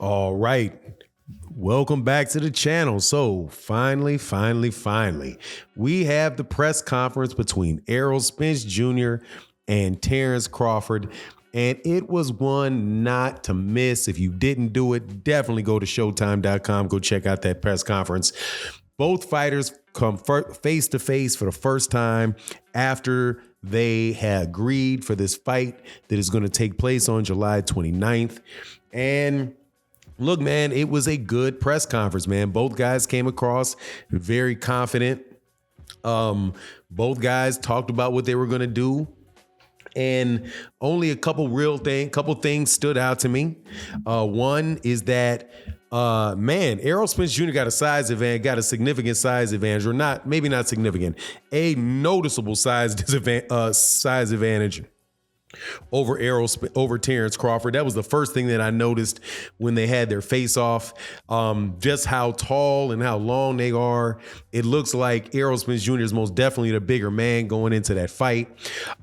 All right. Welcome back to the channel. So finally, we have the press conference between Errol Spence Jr. and Terence Crawford. And it was one not to miss. If you didn't do it, definitely go to Showtime.com. Go check out that press conference. Both fighters come face to face for the first time after they had agreed for this fight that is going to take place on July 29th. And look, man, it was a good press conference, man. Both guys came across very confident. Both guys talked about what they were going to do. And only a couple things stood out to me. One is that, Errol Spence Jr. got a significant size advantage, or maybe not significant, a noticeable size advantage over Terence Crawford. That was the first thing that I noticed when they had their face-off. Just how tall and how long they are. It looks like Errol Spence Jr. is most definitely the bigger man going into that fight.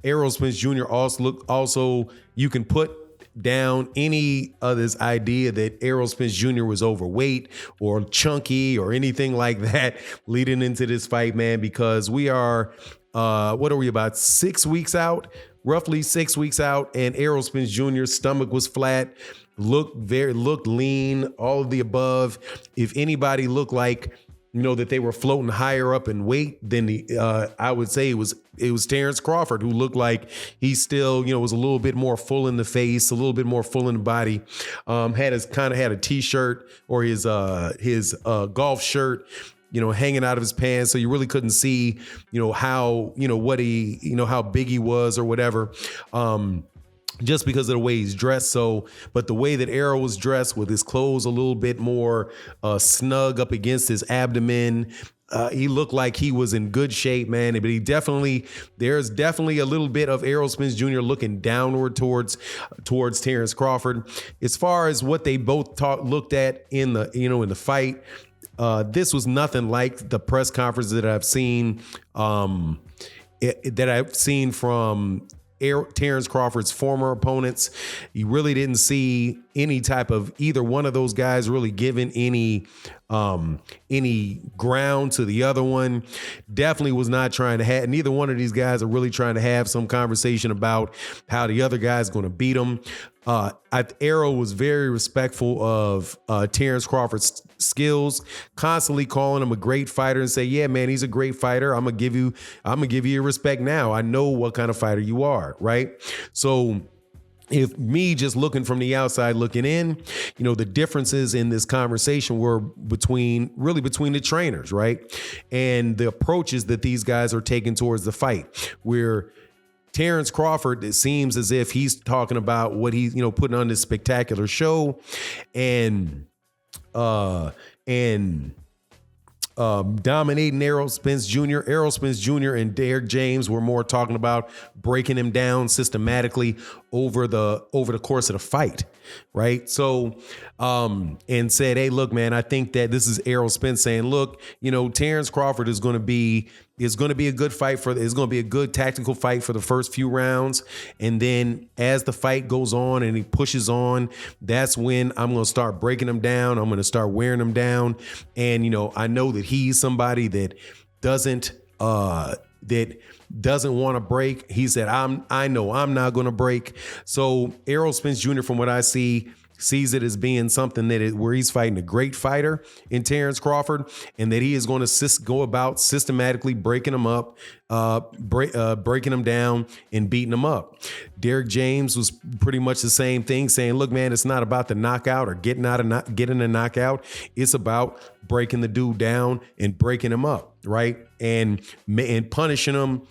Errol Spence Jr. also you can put down any of this idea that Errol Spence Jr. was overweight or chunky or anything like that leading into this fight, man, because we are, about 6 weeks out? Roughly 6 weeks out, and Errol Spence Jr.'s stomach was flat, looked lean, all of the above. If anybody looked like, that they were floating higher up in weight, then I would say it was Terence Crawford, who looked like he still, was a little bit more full in the face, a little bit more full in the body. Had a t-shirt or his golf shirt, hanging out of his pants. So you really couldn't see, how big he was or whatever. Just because of the way he's dressed. But the way that Errol was dressed, with his clothes a little bit more snug up against his abdomen, he looked like he was in good shape, man. But there's definitely a little bit of Errol Spence Jr. looking downward towards Terence Crawford. As far as what they both looked at in the fight, this was nothing like the press conference that I've seen from Terence Crawford's former opponents. You really didn't see any type of either one of those guys really giving any ground to the other one. Definitely was not trying to have, neither one of these guys are really trying to have some conversation about how the other guy's going to beat them. Errol was very respectful of Terence Crawford's skills, constantly calling him a great fighter and say, yeah, man, he's a great fighter. I'm gonna give you your respect now. I know what kind of fighter you are, right? So if me just looking from the outside looking in, the differences in this conversation were between the trainers, right? And the approaches that these guys are taking towards the fight, where Terence Crawford, it seems as if he's talking about what he's, putting on this spectacular show, and dominating Errol Spence Jr. Errol Spence Jr. and Derek James were more talking about breaking him down systematically over the course of the fight, right? So, and said, hey, look, man, I think that this is Errol Spence saying, look, Terence Crawford is going to be a good fight it's going to be a good tactical fight for the first few rounds. And then as the fight goes on and he pushes on, that's when I'm going to start breaking him down. I'm going to start wearing him down. And, I know that he's somebody that doesn't want to break. He said, I know I'm not going to break. So Errol Spence Jr., from what I see, sees it as being something where he's fighting a great fighter in Terence Crawford, and that he is going to go about systematically breaking him up, breaking him down and beating him up. Derek James was pretty much the same thing, saying, look, man, it's not about the knockout or getting a knockout. It's about breaking the dude down and breaking him up, right? And punishing him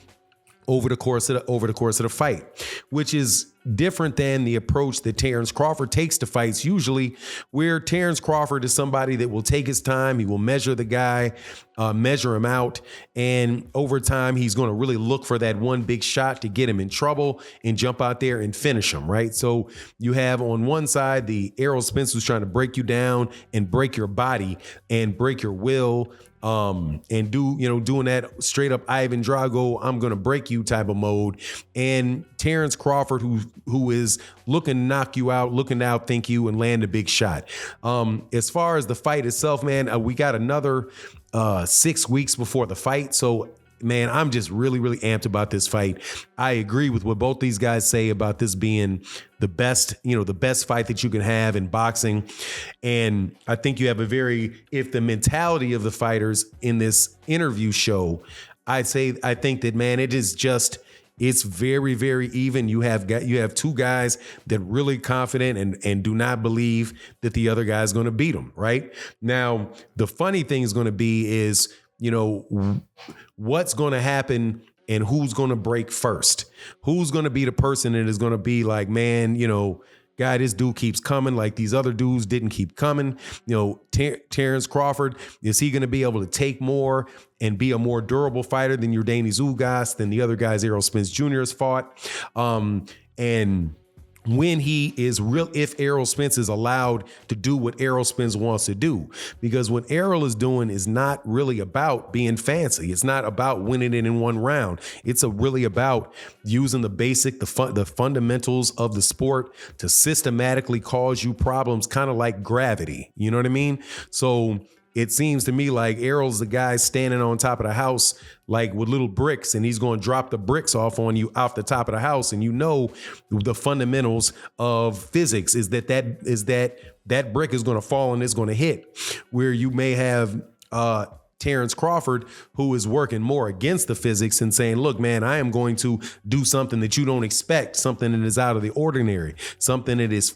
over the course of the fight, which is different than the approach that Terence Crawford takes to fights usually, where Terence Crawford is somebody that will take his time. He will measure the guy, measure him out, and over time, he's going to really look for that one big shot to get him in trouble and jump out there and finish him, right? So you have on one side the Errol Spence who's trying to break you down and break your body and break your will and doing that straight up Ivan Drago, I'm gonna break you type of mode. And Terence Crawford, who is looking to knock you out, looking to outthink you and land a big shot. As far as the fight itself, man, we got another 6 weeks before the fight. So man, I'm just really, really amped about this fight. I agree with what both these guys say about this being the best fight that you can have in boxing. And I think you have if the mentality of the fighters in this interview show, I think that, man, it's very, very even. You have two guys that really confident and do not believe that the other guy is going to beat them. Right now, the funny thing is going to be is, what's going to happen and who's going to break first? Who's going to be the person that is going to be like, man, guy, this dude keeps coming like these other dudes didn't keep coming. Terence Crawford, is he going to be able to take more and be a more durable fighter than Yordenis Ugas, than the other guys Errol Spence Jr. has fought? And when if Errol Spence is allowed to do what Errol Spence wants to do, because what Errol is doing is not really about being fancy. It's not about winning it in one round. It's really about using the fundamentals of the sport to systematically cause you problems, kind of like gravity. You know what I mean? So it seems to me like Errol's the guy standing on top of the house, like with little bricks, and he's going to drop the bricks off on you off the top of the house. And the fundamentals of physics is that brick is going to fall and it's going to hit. Where you may have Terence Crawford, who is working more against the physics and saying, look, man, I am going to do something that you don't expect, something that is out of the ordinary, something that is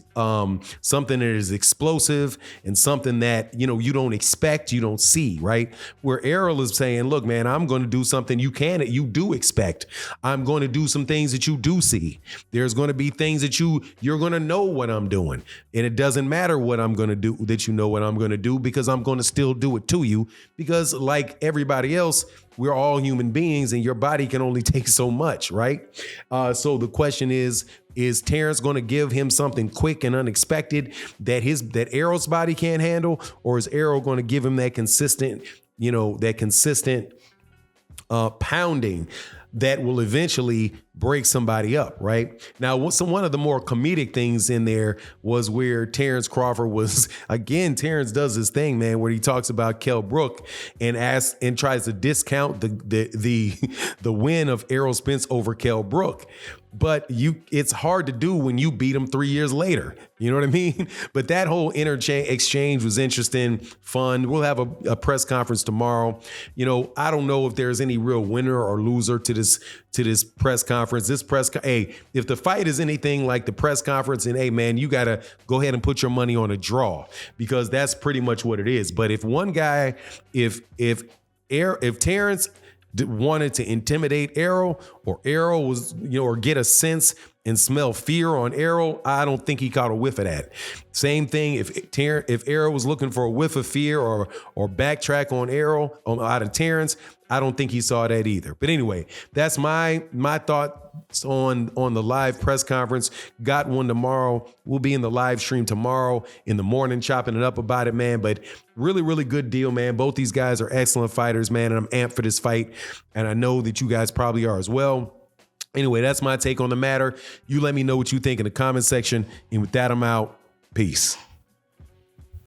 explosive, and something that, you don't expect, you don't see, right? Where Errol is saying, look, man, I'm going to do something you do expect. I'm going to do some things that you do see. There's going to be things that you're going to know what I'm doing. And it doesn't matter what I'm going to do, that you know what I'm going to do, because I'm going to still do it to you, because like everybody else, we're all human beings and your body can only take so much, right? So the question is Terence going to give him something quick and unexpected that Errol's body can't handle? Or is Errol going to give him that consistent pounding that will eventually break somebody up, right? Now, one of the more comedic things in there was where Terence Crawford was, again, Terence does this thing, man, where he talks about Kell Brook and tries to discount the win of Errol Spence over Kell Brook. But it's hard to do when you beat him 3 years later. You know what I mean? But that whole exchange was interesting, fun. We'll have a press conference tomorrow. I don't know if there's any real winner or loser to this press conference. If the fight is anything like the press conference, and hey, man, you got to go ahead and put your money on a draw, because that's pretty much what it is. But if one guy, if Terence wanted to intimidate Errol, or Errol was, or get a sense and smell fear on Errol, I don't think he caught a whiff of that. Same thing if Errol was looking for a whiff of fear or backtrack on Errol out of Terence, I don't think he saw that either. But anyway, that's my thoughts on the live press conference. Got one tomorrow. We'll be in the live stream tomorrow in the morning, chopping it up about it, man. But really, really good deal, man. Both these guys are excellent fighters, man, and I'm amped for this fight. And I know that you guys probably are as well. Anyway, that's my take on the matter. You let me know what you think in the comment section. And with that, I'm out. Peace.